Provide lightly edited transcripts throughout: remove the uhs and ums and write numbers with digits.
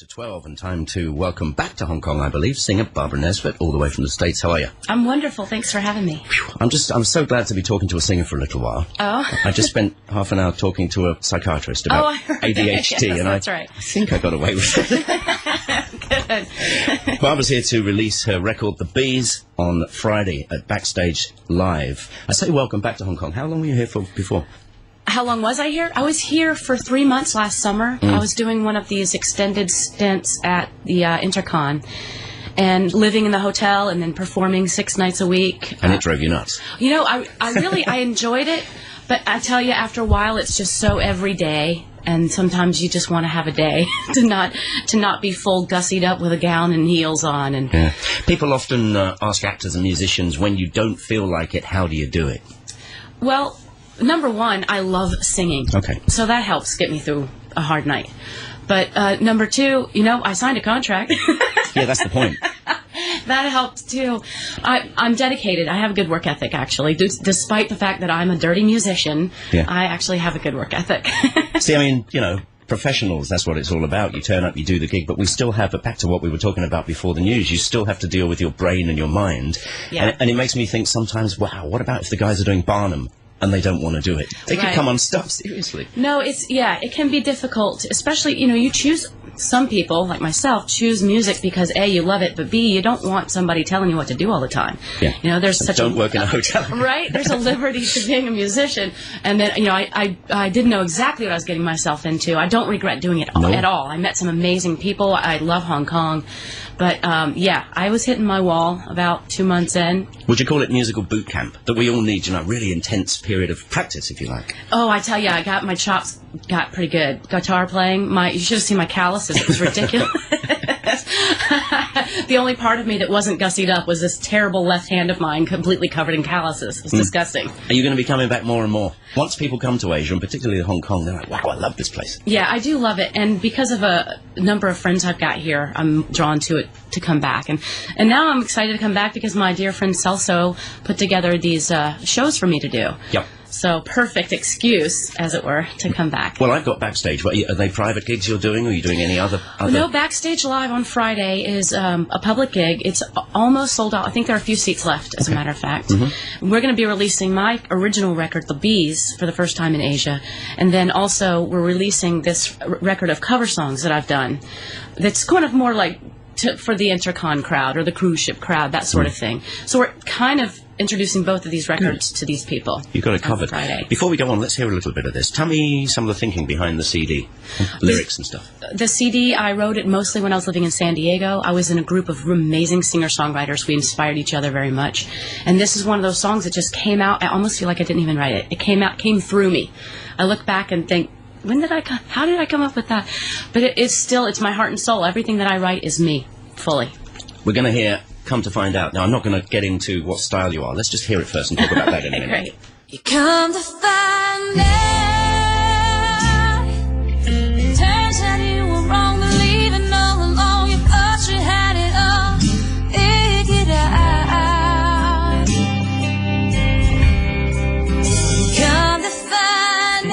to 12 and time to welcome back to Hong Kong, I believe, singer Barbara Nesbitt, all the way from the States. How are you? I'm wonderful. Thanks for having me. I'm so glad to be talking to a singer for a little while. Oh. I just spent half an hour talking to a psychiatrist about ADHD, yes, and that's right. I think I got away with it. Good. Barbara's here to release her record, The Bees, on Friday at Backstage Live. I say welcome back to Hong Kong. How long were you here for before? How long was I here? I was here for 3 months last summer. I was doing one of these extended stints at the Intercon and living in the hotel and then performing 6 nights a week. And it drove you nuts. You know, I really enjoyed it, but I tell you, after a while, it's just so every day. And sometimes you just want to have a day to not be full gussied up with a gown and heels on. And yeah. People often ask actors and musicians, when you don't feel like it, how do you do it? Well, number one, I love singing. Okay. So that helps get me through a hard night. But number two, you know, I signed a contract. Yeah, that's the point. That helped too. I'm dedicated. I have a good work ethic, actually. Despite the fact that I'm a dirty musician, yeah. I actually have a good work ethic. See, I mean, you know, professionals, that's what it's all about. You turn up, you do the gig, but we still have, back to what we were talking about before the news, you still have to deal with your brain and your mind. Yeah. And it makes me think sometimes, wow, what about if the guys are doing Barnum and they don't want to do it? They could come unstuck, seriously. No, it can be difficult, especially, you know, you choose, some people, like myself, choose music because A, you love it, but B, you don't want somebody telling you what to do all the time. Yeah. You know, there's such don't work in a hotel. Right? There's a liberty to being a musician. And then, you know, I didn't know exactly what I was getting myself into. I don't regret doing it at all. I met some amazing people. I love Hong Kong. But, yeah, I was hitting my wall about 2 months in. Would you call it musical boot camp? That we all need, you know, a really intense period of practice, if you like. Oh, I tell you, I got my chops got pretty good. Guitar playing, you should have seen my calluses. It was ridiculous. The only part of me that wasn't gussied up was this terrible left hand of mine completely covered in calluses. It was disgusting. Are you going to be coming back more and more? Once people come to Asia, and particularly Hong Kong, they're like, wow, I love this place. Yeah, I do love it. And because of a number of friends I've got here, I'm drawn to it to come back. And now I'm excited to come back because my dear friend Celso put together these shows for me to do. Yep. So perfect excuse, as it were, to come back. Well, I've got Backstage. Are they private gigs you're doing, or are you doing any other? No, Backstage Live on Friday is a public gig. It's almost sold out. I think there are a few seats left, as a matter of fact. Mm-hmm. We're going to be releasing my original record, The Bees, for the first time in Asia. And then also we're releasing this record of cover songs that I've done that's kind of more like for the Intercon crowd or the cruise ship crowd, that sort of thing. So we're kind of introducing both of these records to these people. You've got it covered. Friday. Before we go on, let's hear a little bit of this. Tell me some of the thinking behind the CD, lyrics and stuff. The CD, I wrote it mostly when I was living in San Diego. I was in a group of amazing singer-songwriters. We inspired each other very much. And this is one of those songs that just came out. I almost feel like I didn't even write it. It came through me. I look back and think, how did I come up with that? But it's my heart and soul. Everything that I write is me, fully. We're going to hear Come to Find Out. Now, I'm not going to get into what style you are. Let's just hear it first and talk about that in a minute. Great. You come to find out, turns out you were wrong, believing all along, you thought you had it all figured out. Come to find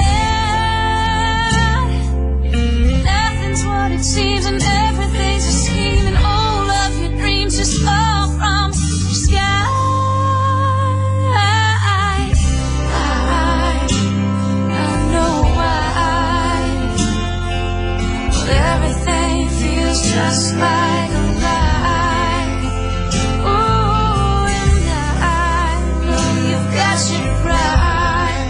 out, nothing's what it seems and everything's a scheme, and all of your dreams just fall from the sky. Just like a lie. Ooh, and I know you've got your pride.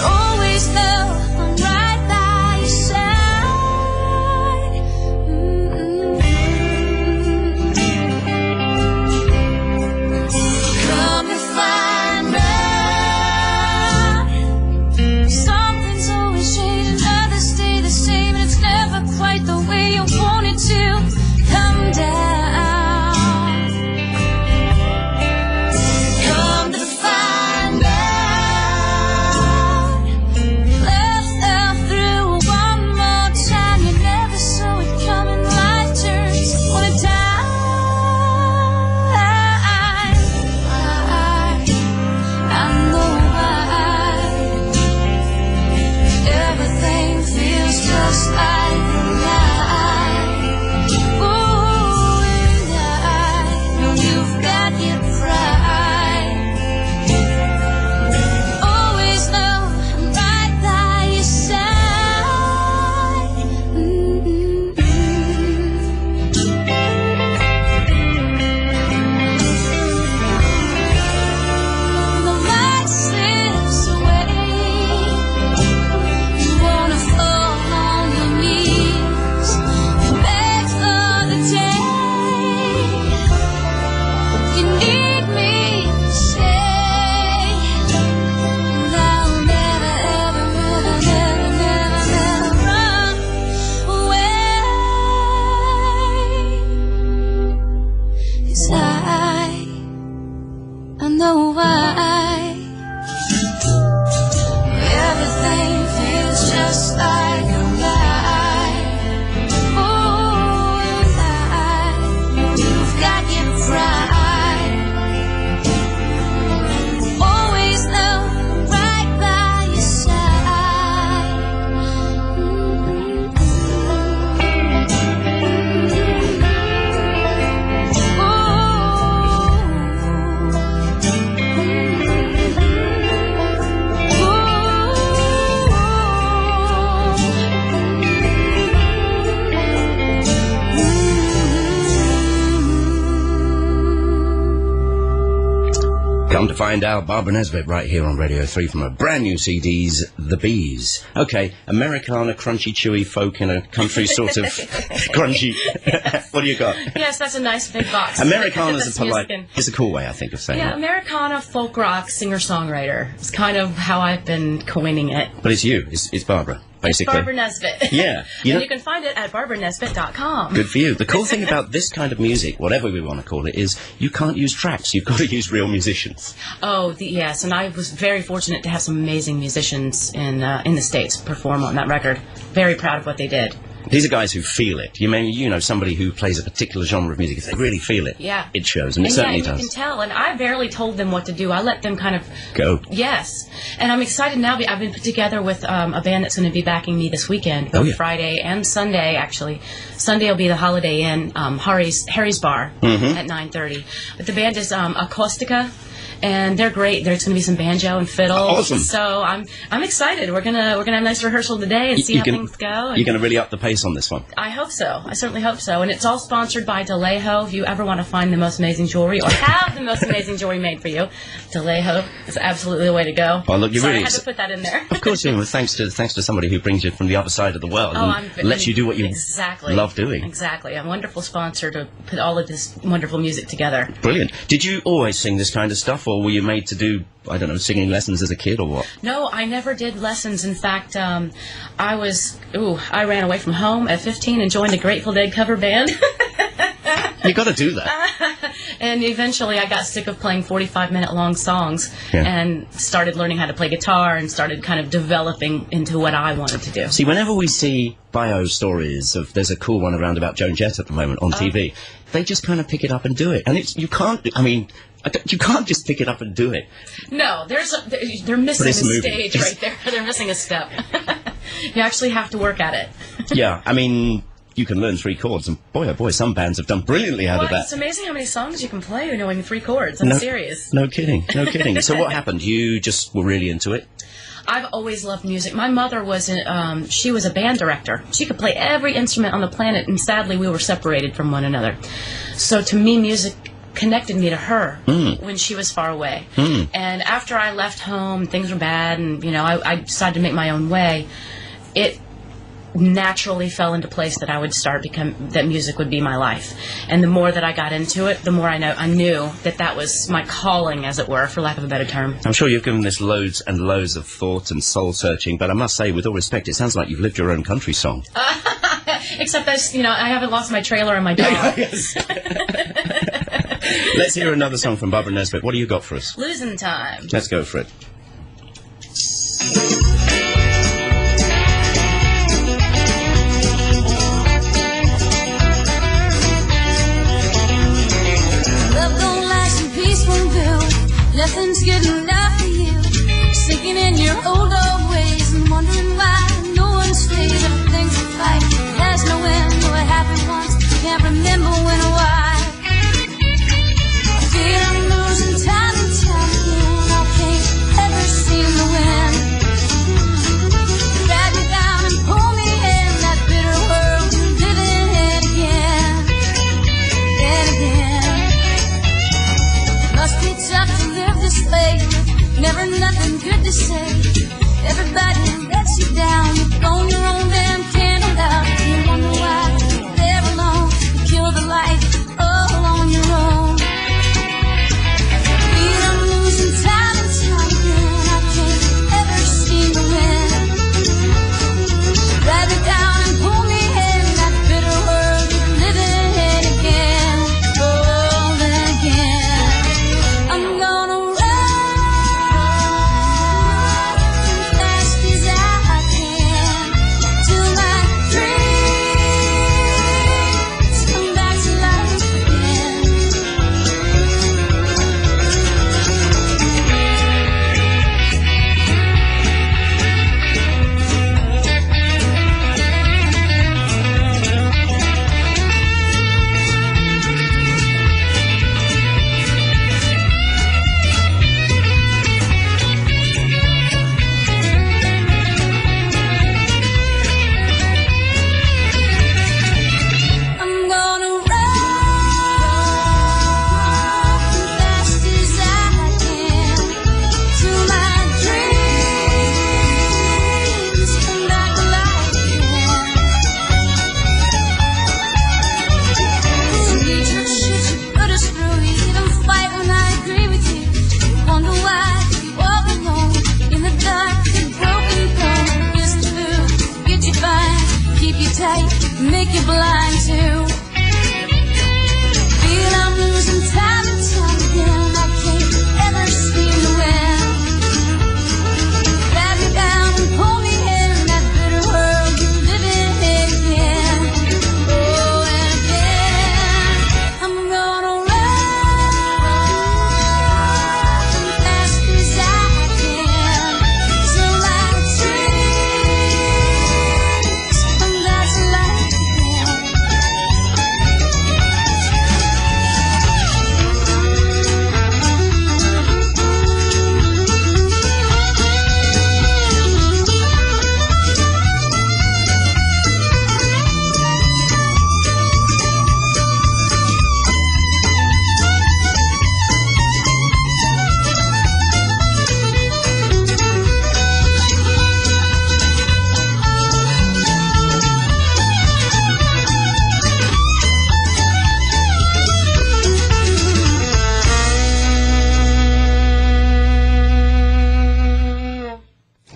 Always know I'm right by your side. Come to find out, Barbara Nesbitt right here on Radio 3 from her brand new CDs, The Bees. Okay, Americana, crunchy, chewy folk in a country sort of crunchy. What do you got? Yes, that's a nice big box. Americana's a polite, it's a cool way, I think, of saying it. Yeah, Americana, folk rock, singer-songwriter. It's kind of how I've been coining it. But it's you, it's Barbara. Basically. Barbara Nesbitt. Yeah. And you can find it at barbaranesbitt.com. Good for you. The cool thing about this kind of music, whatever we want to call it, is you can't use tracks. You've got to use real musicians. Oh, yes. And I was very fortunate to have some amazing musicians in the States perform on that record. Very proud of what they did. These are guys who feel it. You know, somebody who plays a particular genre of music, if they really feel it, it shows, and it certainly does. You can tell, and I barely told them what to do. I let them kind of go. Yes, and I'm excited now. I've been put together with a band that's going to be backing me this weekend, both Friday and Sunday, actually. Sunday will be the Holiday Inn, Harry's Bar at 9:30. But the band is Acoustica. And they're great. There's going to be some banjo and fiddle. Awesome. So I'm excited. We're gonna have a nice rehearsal today and see how things go. You're going to really up the pace on this one. I hope so. I certainly hope so. And it's all sponsored by DeLejo. If you ever want to find the most amazing jewelry or have the most amazing jewelry made for you, DeLejo is absolutely the way to go. Well, look, I had to put that in there. Of course, thanks to somebody who brings you from the other side of the world and lets you do what you love doing. Exactly. A wonderful sponsor to put all of this wonderful music together. Brilliant. Did you always sing this kind of stuff, or were you made to do, I don't know, singing lessons as a kid or what? No, I never did lessons. In fact, I ran away from home at 15 and joined a Grateful Dead cover band. You got to do that. And eventually I got sick of playing 45-minute long songs and started learning how to play guitar and started kind of developing into what I wanted to do. See, whenever we see bio stories of, there's a cool one around about Joan Jett at the moment on TV, they just kind of pick it up and do it. And you can't just pick it up and do it. No, they're missing a stage right there. They're missing a step. You actually have to work at it. Yeah, I mean, you can learn 3 chords, and boy, oh boy, some bands have done brilliantly out of that. It's amazing how many songs you can play knowing 3 chords. I'm serious. No kidding, no kidding. So what happened? You just were really into it? I've always loved music. My mother she was a band director. She could play every instrument on the planet, and sadly we were separated from one another. So to me, music connected me to her when she was far away. And after I left home, things were bad, and I decided to make my own way. It naturally fell into place that I would that music would be my life. And the more that I got into it, the more I knew that was my calling, as it were, for lack of a better term. I'm sure you've given this loads and loads of thought and soul searching, but I must say, with all respect, it sounds like you've lived your own country song. Except that, I haven't lost my trailer and my dog. Yes. Let's hear another song from Barbara Nesbitt. What do you got for us? Losing Time. Let's go for it. Nothing's good enough for you. Sinking in your old ways and wondering why no one stays. Everything's a fight. There's no end. No happy ones. Can't remember when or why. I feel I'm losing time and time again. I can't make you blind too. Feel I'm losing time and time again. I can't ever seem to win. Drag me down and pull me in that bitter world you're living in again. Oh, and again, I'm gonna run fast as I can till I dreams, and that's life again.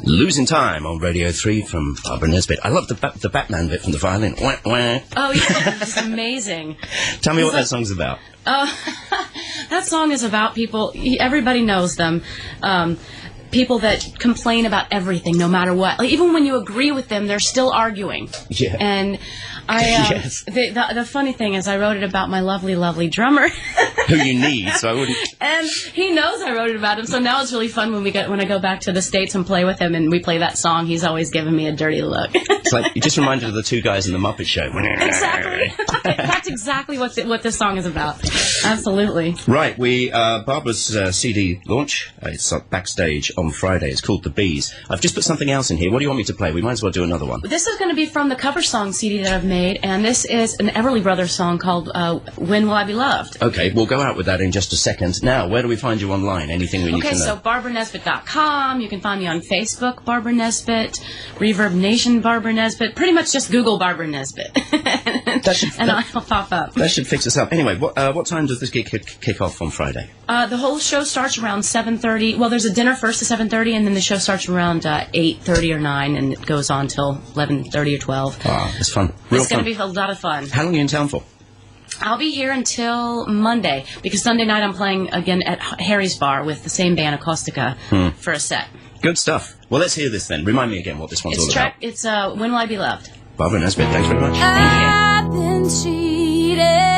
Losing Time on Radio 3 from Barbara Nesbitt. I love the Batman bit from the violin. Wah, wah. Oh, yeah, it's amazing. Tell me what that song's about. That song is about people, everybody knows them, people that complain about everything, no matter what. Like, even when you agree with them, they're still arguing. Yeah. And Yes. the funny thing is I wrote it about my lovely, lovely drummer. Who you need, so I wouldn't... And he knows I wrote it about him, so now it's really fun when I go back to the States and play with him and we play that song. He's always giving me a dirty look. It's like, you just reminded of the two guys in the Muppet Show. Exactly. That's exactly what this song is about. Absolutely. Right, Barbara's CD launch, it's backstage on Friday. It's called The Bees. I've just put something else in here. What do you want me to play? We might as well do another one. This is going to be from the cover song CD that I've made, and this is an Everly Brothers song called When Will I Be Loved? Okay, we'll go out with that in just a second. Now, where do we find you online? Anything we need to know? Okay, so BarbaraNesbitt.com. You can find me on Facebook, Barbara Nesbitt, Reverb Nation, Barbara Nesbitt. Pretty much just Google Barbara Nesbitt. I'll pop up. That should fix us up. Anyway, what time does this gig kick off on Friday? The whole show starts around 7:30. Well, there's a dinner first at 7:30, and then the show starts around 8:30 or 9, and it goes on till 11:30 or 12. Ah, it's fun. It's going to be a lot of fun. How long are you in town for? I'll be here until Monday, because Sunday night I'm playing again at Harry's Bar with the same band, Acoustica, for a set. Good stuff. Well, let's hear this then. Remind me again what this one's all about. It's When Will I Be Loved? Barbara Nesbitt, thanks very much. I've been cheated.